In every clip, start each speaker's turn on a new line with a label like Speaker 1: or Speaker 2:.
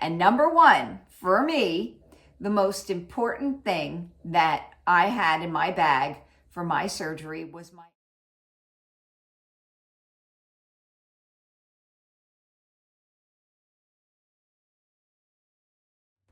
Speaker 1: And number one, for me, the most important thing that I had in my bag for my surgery was my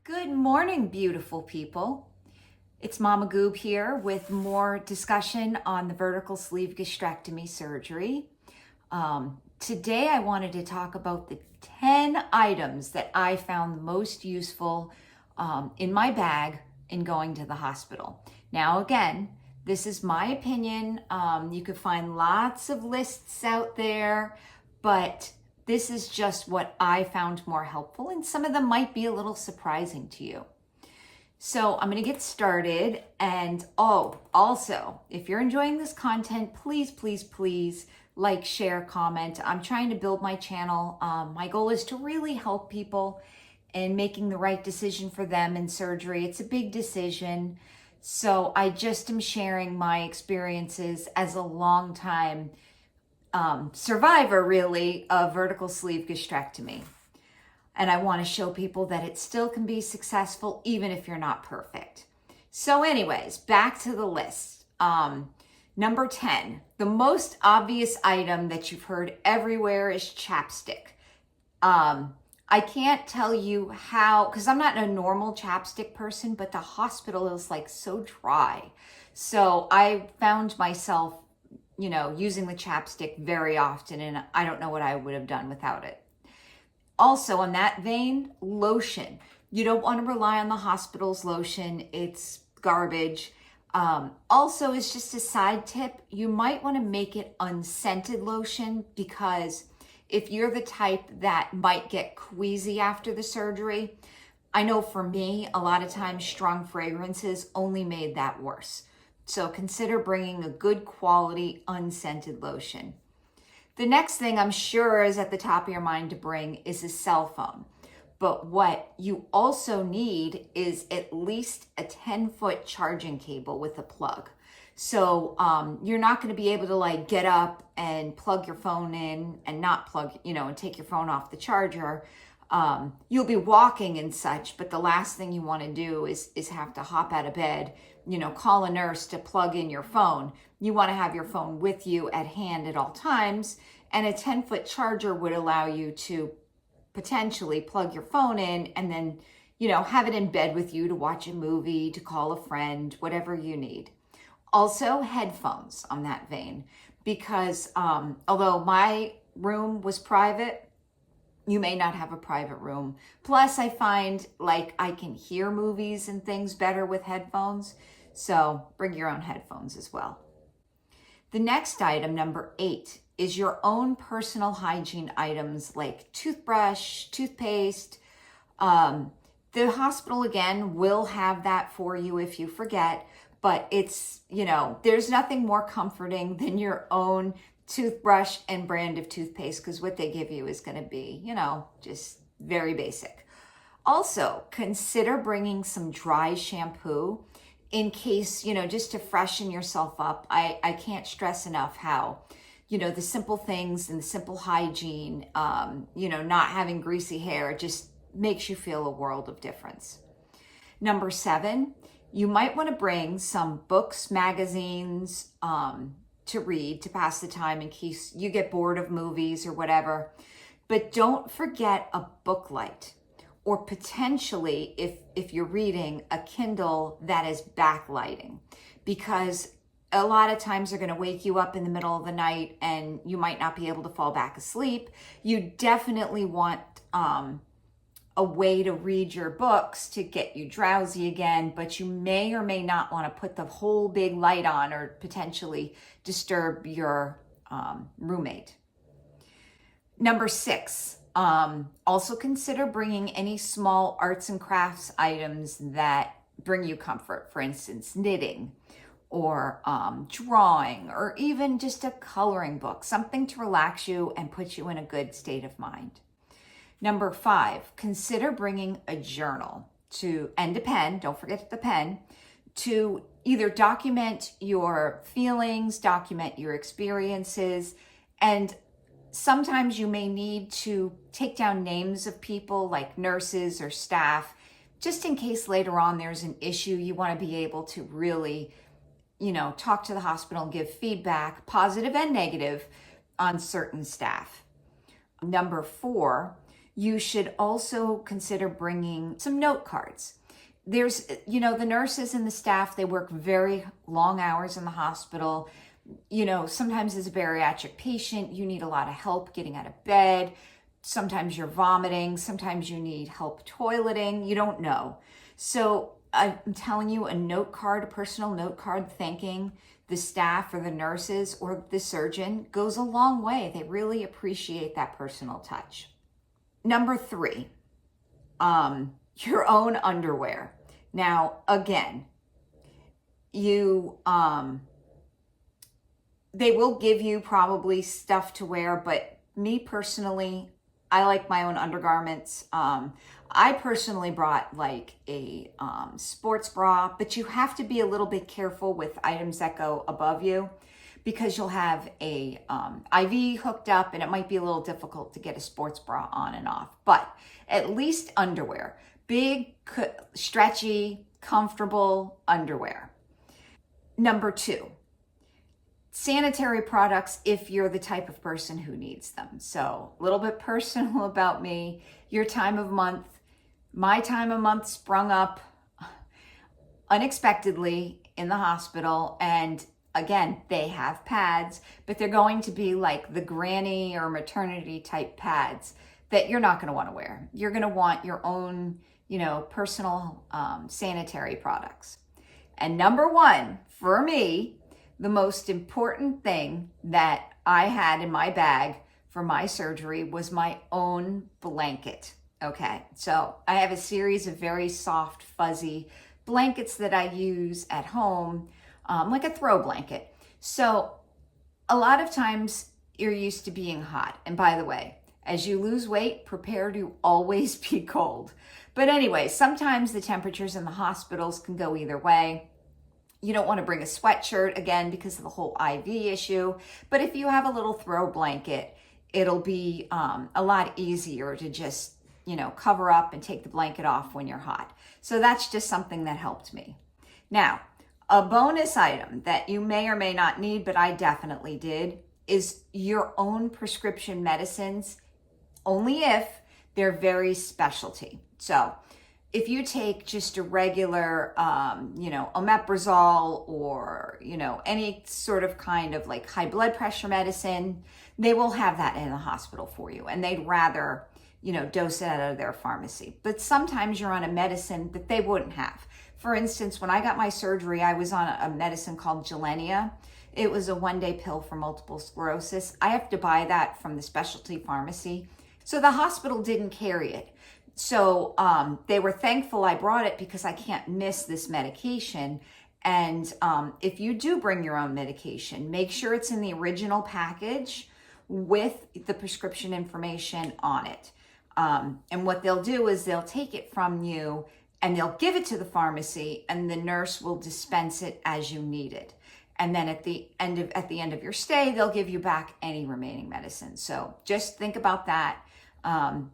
Speaker 1: Good morning, beautiful people. It's Mama Goob here with more discussion on the vertical sleeve gastrectomy surgery. Today I wanted to talk about the 10 items that I found most useful in my bag in going to the hospital. Now again, this is my opinion. You could find lots of lists out there, but this is just what I found more helpful, and some of them might be a little surprising to you. So I'm going to get started. And also, if you're enjoying this content, please like, share, comment. I'm trying to build my channel. My goal is to really help people in making the right decision for them in surgery. It's a big decision. So I just am sharing my experiences as a long time survivor, really, of vertical sleeve gastrectomy. And I want to show people that it still can be successful even if you're not perfect. So anyways, back to the list. Number 10, the most obvious item that you've heard everywhere is chapstick. I can't tell you how, because I'm not a normal chapstick person, but the hospital is like so dry. So I found myself, using the chapstick very often, and I don't know what I would have done without it. Also, in that vein, lotion. You don't want to rely on the hospital's lotion. It's garbage. Also, it's just a side tip. You might want to make it unscented lotion, because if you're the type that might get queasy after the surgery, I know for me, a lot of times strong fragrances only made that worse. So consider bringing a good quality unscented lotion. The next thing I'm sure is at the top of your mind to bring is a cell phone. But what you also need is at least a 10-foot charging cable with a plug. So you're not going to be able to get up and plug your phone in and not plug, and take your phone off the charger. You'll be walking and such, but the last thing you want to do is have to hop out of bed, call a nurse to plug in your phone. You want to have your phone with you at hand at all times, and a 10-foot charger would allow you to potentially plug your phone in and then, have it in bed with you to watch a movie, to call a friend, whatever you need. Also, headphones on that vein, because although my room was private, you may not have a private room. Plus, I find I can hear movies and things better with headphones. So bring your own headphones as well. The next item, number 8, is your own personal hygiene items like toothbrush, toothpaste. The hospital, again, will have that for you if you forget. But it's, there's nothing more comforting than your own toothbrush and brand of toothpaste, because what they give you is going to be, just very basic. Also, consider bringing some dry shampoo in case, just to freshen yourself up. I can't stress enough how, the simple things and the simple hygiene, not having greasy hair just makes you feel a world of difference. Number 7, you might want to bring some books, magazines, to read, to pass the time in case you get bored of movies or whatever. But don't forget a book light, or potentially, if you're reading, a Kindle that is backlighting, because a lot of times they're going to wake you up in the middle of the night and you might not be able to fall back asleep. You definitely want a way to read your books to get you drowsy again, but you may or may not want to put the whole big light on or potentially disturb your roommate. Number 6, also consider bringing any small arts and crafts items that bring you comfort. For instance, knitting or drawing, or even just a coloring book, something to relax you and put you in a good state of mind. Number 5, consider bringing a journal and a pen, don't forget the pen, to either document your feelings, document your experiences, and sometimes you may need to take down names of people like nurses or staff, just in case later on there's an issue. You want to be able to really, talk to the hospital and give feedback, positive and negative, on certain staff. Number 4, you should also consider bringing some note cards. There's, the nurses and the staff, they work very long hours in the hospital. Sometimes as a bariatric patient, you need a lot of help getting out of bed. Sometimes you're vomiting. Sometimes you need help toileting. You don't know. So I'm telling you, a personal note card thanking the staff or the nurses or the surgeon goes a long way. They really appreciate that personal touch. Number 3, your own underwear. Now, again, they will give you probably stuff to wear, but me personally, I like my own undergarments. I personally brought like a sports bra, but you have to be a little bit careful with items that go above you because you'll have a IV hooked up and it might be a little difficult to get a sports bra on and off. But at least underwear, big, stretchy, comfortable underwear. Number 2, sanitary products if you're the type of person who needs them. So a little bit personal about me, your time of month. My time of month sprung up unexpectedly in the hospital, and again, they have pads, but they're going to be like the granny or maternity type pads that you're not going to want to wear. You're going to want your own, personal sanitary products. And number 1, for me, the most important thing that I had in my bag for my surgery was my own blanket. Okay, so I have a series of very soft, fuzzy blankets that I use at home, like a throw blanket. So a lot of times you're used to being hot. And by the way, as you lose weight, prepare to always be cold. But anyway, sometimes the temperatures in the hospitals can go either way. You don't want to bring a sweatshirt again because of the whole IV issue. But if you have a little throw blanket, it'll be a lot easier to just, cover up and take the blanket off when you're hot. So that's just something that helped me. Now, a bonus item that you may or may not need, but I definitely did, is your own prescription medicines, only if they're very specialty. So if you take just a regular, omeprazole or, any sort of kind of like high blood pressure medicine, they will have that in the hospital for you. And they'd rather, dose it out of their pharmacy. But sometimes you're on a medicine that they wouldn't have. For instance, when I got my surgery, I was on a medicine called Gilenya. It was a 1-day pill for multiple sclerosis. I have to buy that from the specialty pharmacy. So the hospital didn't carry it. So they were thankful I brought it because I can't miss this medication. And if you do bring your own medication, make sure it's in the original package with the prescription information on it. And what they'll do is they'll take it from you and they'll give it to the pharmacy and the nurse will dispense it as you need it. And then at the end of your stay, they'll give you back any remaining medicine. So just think about that.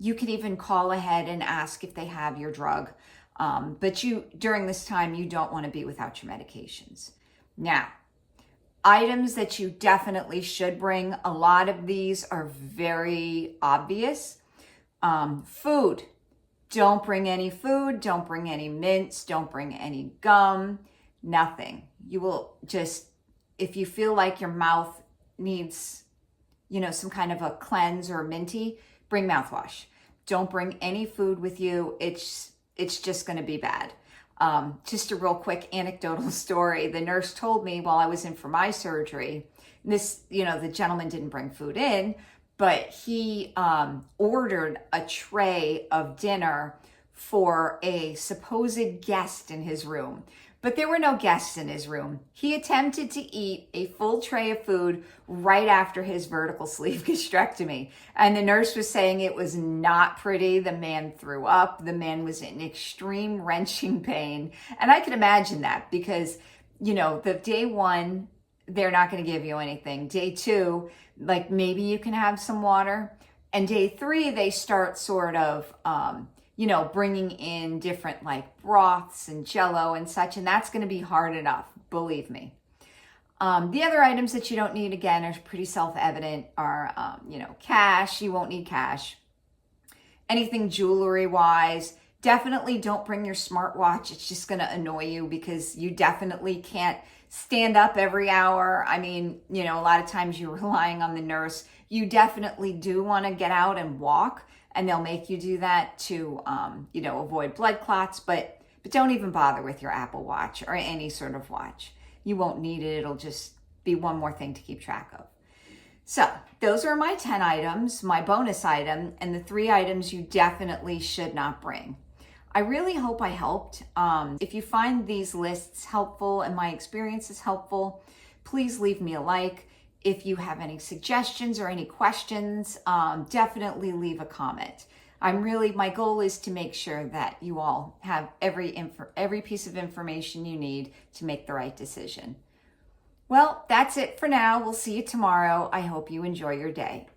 Speaker 1: You can even call ahead and ask if they have your drug. But during this time, you don't want to be without your medications. Now, items that you definitely should bring, a lot of these are very obvious. Food. Don't bring any food. Don't bring any mints. Don't bring any gum. Nothing. You will just, if you feel like your mouth needs, some kind of a cleanse or minty, bring mouthwash. Don't bring any food with you. It's just going to be bad. Just a real quick anecdotal story. The nurse told me while I was in for my surgery, the gentleman didn't bring food in, but he ordered a tray of dinner for a supposed guest in his room. But there were no guests in his room. He attempted to eat a full tray of food right after his vertical sleeve gastrectomy. And the nurse was saying it was not pretty. The man threw up. The man was in extreme wrenching pain. And I can imagine that because, the day one they're not going to give you anything. Day 2, like maybe you can have some water. And day 3, they start sort of, bringing in different like broths and jello and such. And that's going to be hard enough, believe me. The other items that you don't need, again, are pretty self-evident are, cash. You won't need cash. Anything jewelry-wise, definitely don't bring your smartwatch. It's just going to annoy you because you definitely can't stand up every hour. I mean, a lot of times you're relying on the nurse. You definitely do want to get out and walk, and they'll make you do that to, avoid blood clots, but don't even bother with your Apple Watch or any sort of watch. You won't need it. It'll just be one more thing to keep track of. So those are my 10 items, my bonus item, and the 3 items you definitely should not bring. I really hope I helped. If you find these lists helpful and my experiences helpful, please leave me a like. If you have any suggestions or any questions, definitely leave a comment. My goal is to make sure that you all have every piece of information you need to make the right decision. Well, that's it for now. We'll see you tomorrow. I hope you enjoy your day.